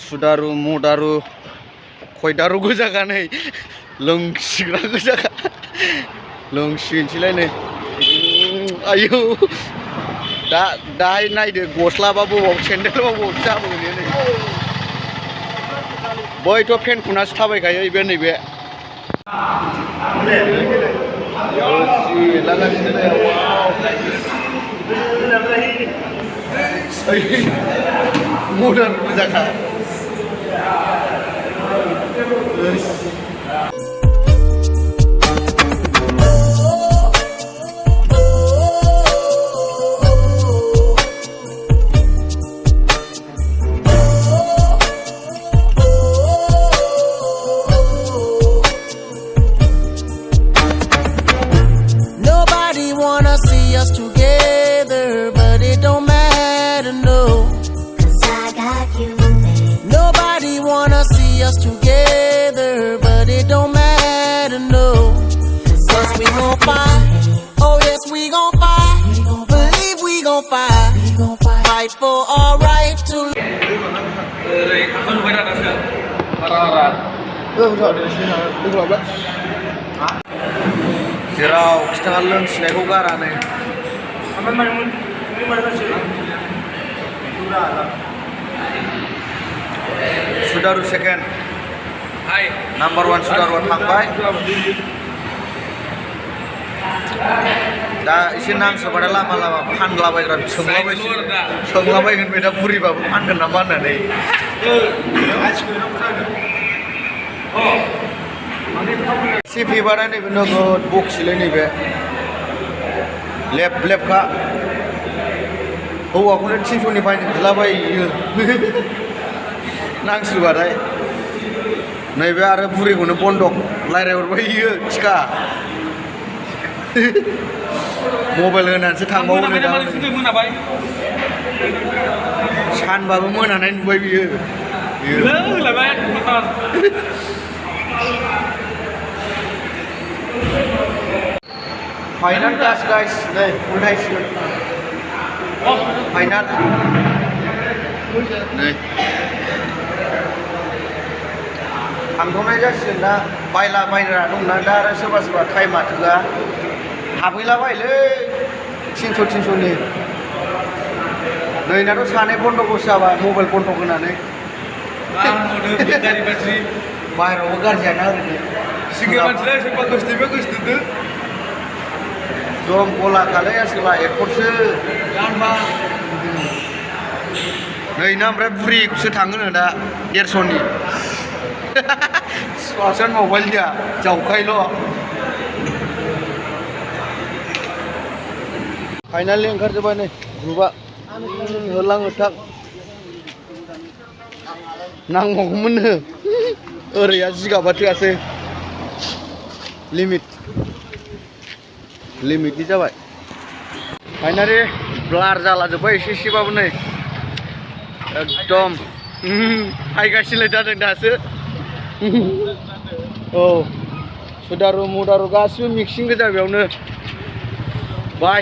सुदारु मुदारु खयदारु गोजाखा नै लोंसिग्रा गोजाखा लोंसिगोनसैलाय नै आयौ दाहाय नायदो गस्लाबा बबाव सेन्देलबा बबाव जाबोगोन नै बैथ' फेन खुनासो थाबायखायो बे नैबे मदार्न गोजाखा Together, but it don't matter, no. 'Cause I got you, baby. Nobody wanna see us together, but it don't matter, no. 'Cause we gon' fight, oh yes we gon' fight. Believe we gon' fight, fight for our right to live. जेराव खिथाङा लोंसिनायखौ गारानो सुदारु second number 1 सुदारुआ थांबाय दा एसे नांसोबाथाय लामा लामा फानलाबायग्रा सोंलाबायगोन बे दा बुरिबाबो फानगोन नामा होननानै एसे फेबाथाय नैबे नोगोद बक्सिलै नैबे लेब लेबखा हौवाखौनो 300नि बायनो बिलाबायो नांसोबाथाय नैबे आरो बुरिखौनो बन्दक रायज्लायहरबायो थिखा मबाइल होनानैसो थांबावो दा सानबाबो मोनानाय नुबाय बियो फाइनाल टाच गाइस नै उल्थायसिगोन फाइनाल नै थांथ'नाय जासिगोन दा बायला बायग्रा दंना दा आरो सोरबा सोरबा टाइमा थोआ हाबहैलाबायलै 300-300नि नैनाथ' सानै बन्द'कसो जाबाय मबाइल बन्द'क होनानै बाहेरायावबो गारजायाना ओरैनो सिंगल मानसिलाय सोरबा गोसथोबा गोसथोदो दम गलाखालै आसोला एरपर्टसो नै ना ओमफ्राय बुरिखौसो थाङोनो दा 150नि स्मार्टफन मबाइलनिया जावखायल' फाइनालि ओंखारजोब्बाय नै ग्रुपआ होलां होथां नांबावगौमोननो ओरैया जिगाबा थोआसै लिमिटनि जाबाय फाइनालि ब्लार जालाजोब्बाय एसेबाबो नै एकदम हायगासिनो जादों दासो औ सुदारु मुदारु गासिबो मिक्सिं गोजा बेयावनो बाय